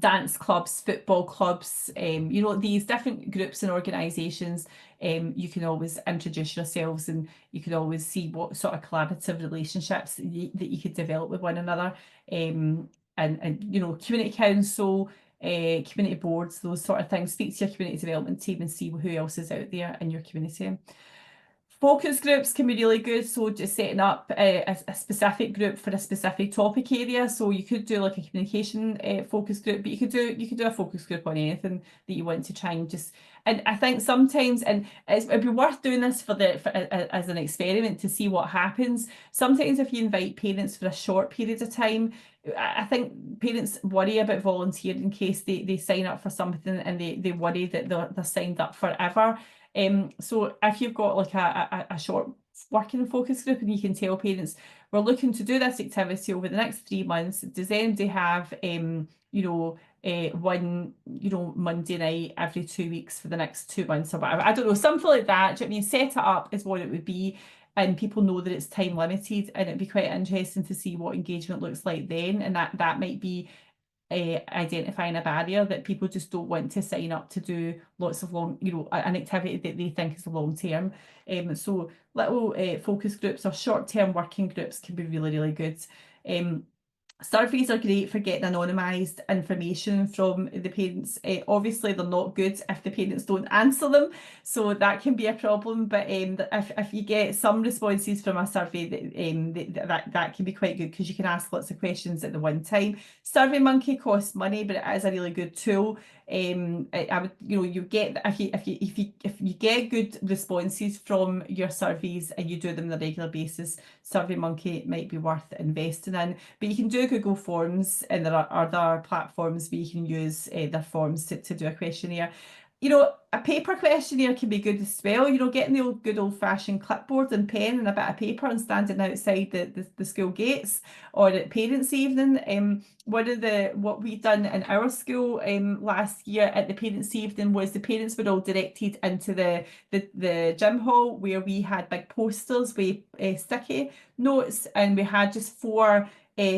dance clubs, football clubs, these different groups and organisations, you can always introduce yourselves, and you can always see what sort of collaborative relationships that you could develop with one another. And community council, community boards, those sort of things. Speak to your community development team and see who else is out there in your community. Focus groups can be really good, so just setting up a specific group for a specific topic area. So you could do like a communication focus group, but you could do a focus group on anything that you want to try and just. And I think sometimes, and it'd be worth doing this as an experiment to see what happens. Sometimes if you invite parents for a short period of time, I think parents worry about volunteering in case they sign up for something and they worry that they're signed up forever. So if you've got like a short working focus group, and you can tell parents, we're looking to do this activity over the next 3 months. Does anybody have one Monday night every 2 weeks for the next 2 months or whatever? I don't know, something like that. Do you know what I mean? Set it up is what it would be, and people know that it's time limited, and it'd be quite interesting to see what engagement looks like then, and that might be identifying a barrier that people just don't want to sign up to do lots of long, an activity that they think is long term. So little focus groups or short term working groups can be really, really good. Surveys are great for getting anonymised information from the parents. Obviously, they're not good if the parents don't answer them, so that can be a problem. But if you get some responses from a survey, that can be quite good because you can ask lots of questions at the one time. SurveyMonkey costs money, but it is a really good tool. I would, you get if you get good responses from your surveys and you do them on a regular basis, SurveyMonkey might be worth investing in. But you can do Google Forms, and there are other platforms where you can use their forms to do a questionnaire. A paper questionnaire can be good as well. Getting the good old-fashioned clipboard and pen and a bit of paper and standing outside the school gates or at parents' evening. What we done in our school last year at the parents' evening was the parents were all directed into the gym hall where we had big posters with sticky notes, and we had just 4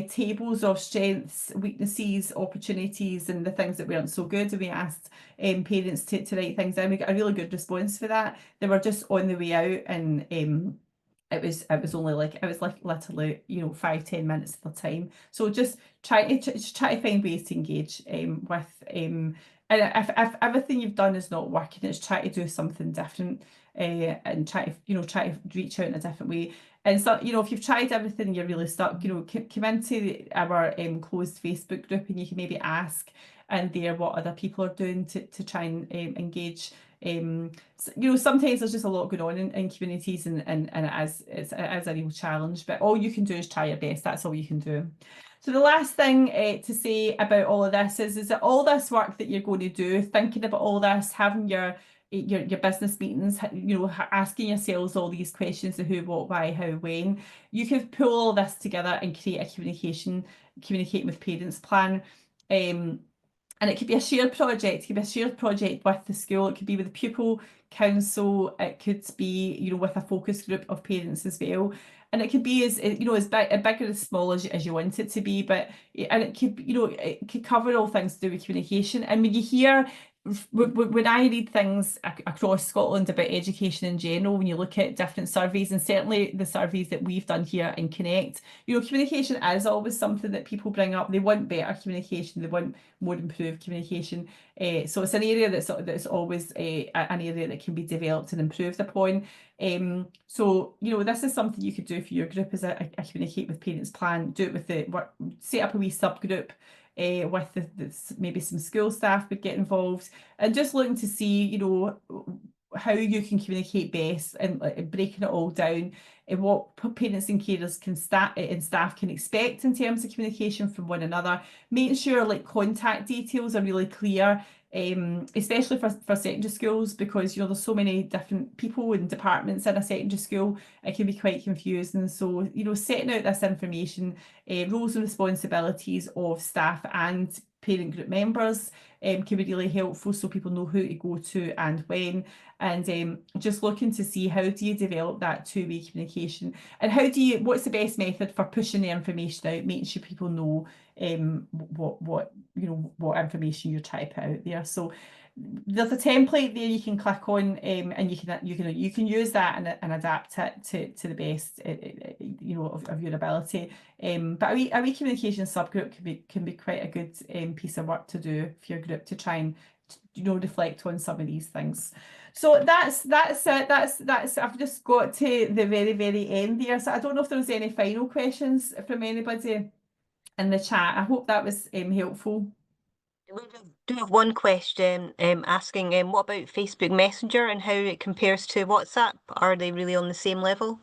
tables of strengths, weaknesses, opportunities, and the things that weren't so good. And we asked parents to write things down. We got a really good response for that. They were just on the way out, and it was only literally 5-10 minutes of their time. So just try to find ways to engage with and if everything you've done is not working, it's try to do something different and try to reach out in a different way. And so, if you've tried everything and you're really stuck, come into our closed Facebook group, and you can maybe ask in there what other people are doing to try and engage. Sometimes there's just a lot going on in communities, and it is a real challenge, but all you can do is try your best. That's all you can do. So the last thing to say about all of this is that all this work that you're going to do, thinking about all this, having your business meetings, asking yourselves all these questions of who, what, why, how, when, you can pull all this together and create a communicating with parents plan. And it could be a shared project. It could be a shared project with the school. It could be with the pupil council. It could be, with a focus group of parents as well. And it could be as big or as small as you want it to be. And it could, it could cover all things to do with communication. And when you hear, when I read things across Scotland about education in general, when you look at different surveys, and certainly the surveys that we've done here in Connect, communication is always something that people bring up. They want better communication. They want more improved communication. So it's an area that's always an area that can be developed and improved upon. So this is something you could do for your group as a communicate with parents plan. Do it with set up a wee subgroup. With maybe some school staff would get involved, and just looking to see, how you can communicate best, and breaking it all down, and what parents and carers and staff can expect in terms of communication from one another. Making sure contact details are really clear, especially for secondary schools, because there's so many different people and departments in a secondary school. It can be quite confusing. So setting out this information, roles and responsibilities of staff and parent group members can be really helpful, so people know who to go to and when. And just looking to see, how do you develop that two-way communication, and what's the best method for pushing the information out, making sure people know what information you're trying to put out there. So there's a template there you can click on, and you can use that and adapt it to the best of your ability. But a wee communication subgroup can be quite a good piece of work to do for your group, to try and reflect on some of these things. So that's it. That's I've just got to the very, very end there. So I don't know if there was any final questions from anybody in the chat. I hope that was helpful. We do have one question asking what about Facebook Messenger and how it compares to WhatsApp? Are they really on the same level?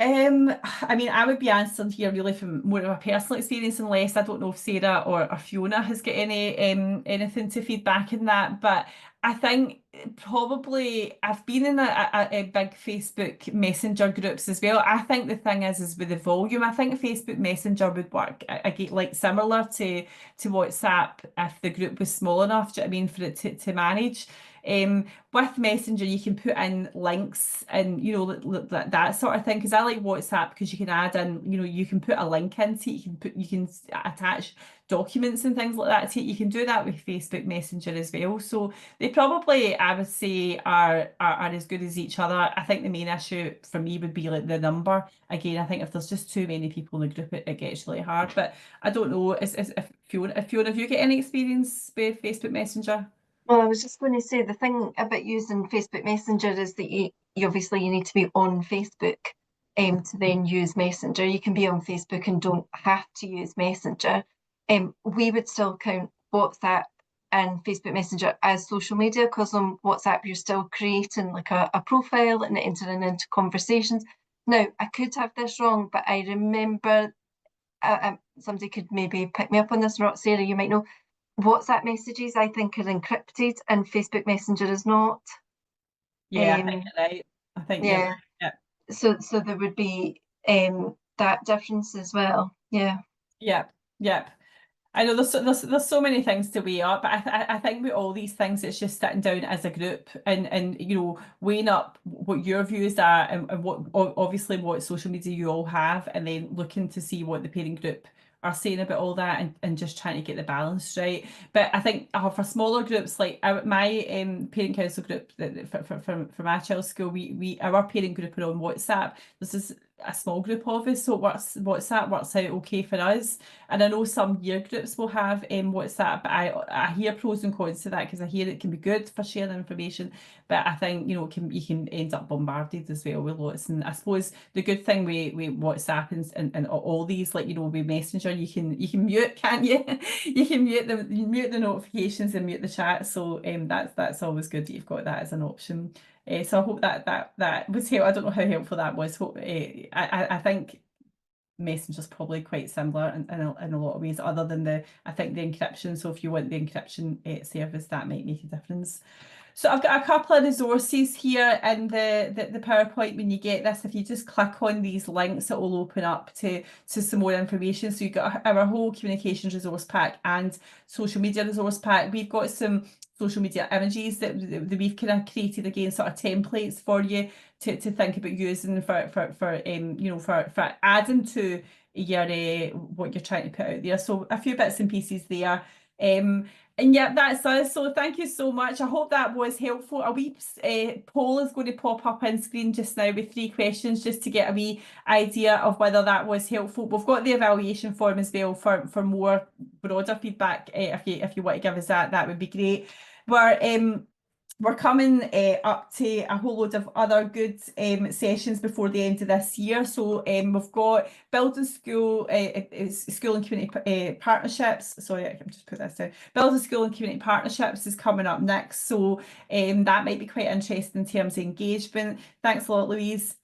I mean, I would be answering here really from more of a personal experience, unless I don't know if Sarah or Fiona has got anything to feed back in that. But I think probably I've been in a big Facebook Messenger groups as well. I think the thing is with the volume, I think Facebook Messenger would work again, similar to WhatsApp if the group was small enough, do you know what I mean, for it to manage. With Messenger, you can put in links and, you know, that sort of thing. Because I like WhatsApp because you can add in, you know, you can put a link into it, you can attach documents and things like that to it. You can do that with Facebook Messenger as well. So they probably, I would say, are as good as each other. I think the main issue for me would be like the number. Again, I think if there's just too many people in the group, it gets really hard. But I don't know, if Fiona, have you got any experience with Facebook Messenger? Well, I was just going to say the thing about using Facebook Messenger is that you obviously you need to be on Facebook to then use Messenger. You can be on Facebook and don't have to use Messenger. We would still count WhatsApp and Facebook Messenger as social media because on WhatsApp you're still creating like a profile and entering into conversations. Now, I could have this wrong, but I remember somebody could maybe pick me up on this, Sarah, you might know. WhatsApp messages, I think, are encrypted and Facebook Messenger is not. Yeah, I think you're right. I think you're Yeah. right. Yeah. So there would be that difference as well. Yeah. Yep. Yep. I know there's so many things to weigh up, but I think with all these things, it's just sitting down as a group and you know, weighing up what your views are and what obviously what social media you all have, and then looking to see what the parent group are saying about all that and just trying to get the balance right. But I think for smaller groups like my parent council group for my child's school, our parent group are on WhatsApp. This is a small group of us, so WhatsApp works out okay for us. And I know some year groups will have WhatsApp, but I hear pros and cons to that because I hear it can be good for sharing information, but I think, you know, you can end up bombarded as well with lots. And I suppose the good thing with WhatsApp and all these, like, you know, with Messenger, you can mute, can't you? You can mute the notifications and mute the chat. So that's always good that you've got that as an option. So I hope that was helpful. I don't know how helpful that was. I think Messenger's probably quite similar in a lot of ways, other than I think the encryption. So if you want the encryption service, that might make a difference. So I've got a couple of resources here in the PowerPoint. When you get this, if you just click on these links, it will open up to some more information. So you've got our whole communications resource pack and social media resource pack. We've got some social media images that we've kind of created, again, sort of templates for you to think about using for you know, for adding to your what you're trying to put out there. So a few bits and pieces there. And yeah, that's us. So thank you so much. I hope that was helpful. A wee poll is going to pop up on screen just now with 3 questions, just to get a wee idea of whether that was helpful. We've got the evaluation form as well for more broader feedback. If you want to give us that would be great. We're coming up to a whole load of other good sessions before the end of this year. So we've got Building School, School and Community Partnerships. Sorry, I can just put this down. Building School and Community Partnerships is coming up next. So that might be quite interesting in terms of engagement. Thanks a lot, Louise.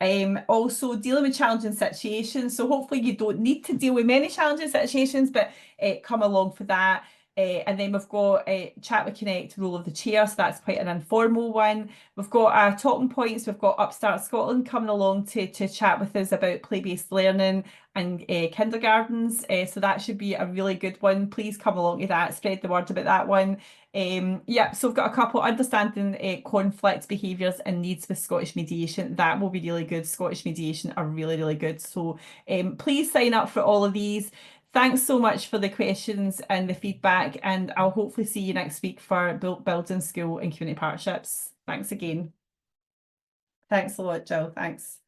Also dealing with challenging situations. So hopefully you don't need to deal with many challenging situations, but come along for that. And then we've got Chat with Connect, role of the chair, so that's quite an informal one. We've got talking points. We've got Upstart Scotland coming along to chat with us about play-based learning and kindergartens. So that should be a really good one. Please come along to that, spread the word about that one. Yeah, so we've got a couple, understanding conflict behaviours and needs with Scottish mediation. That will be really good. Scottish mediation are really, really good. So please sign up for all of these. Thanks so much for the questions and the feedback, and I'll hopefully see you next week for Building School and Community Partnerships. Thanks again. Thanks a lot, Jill. Thanks.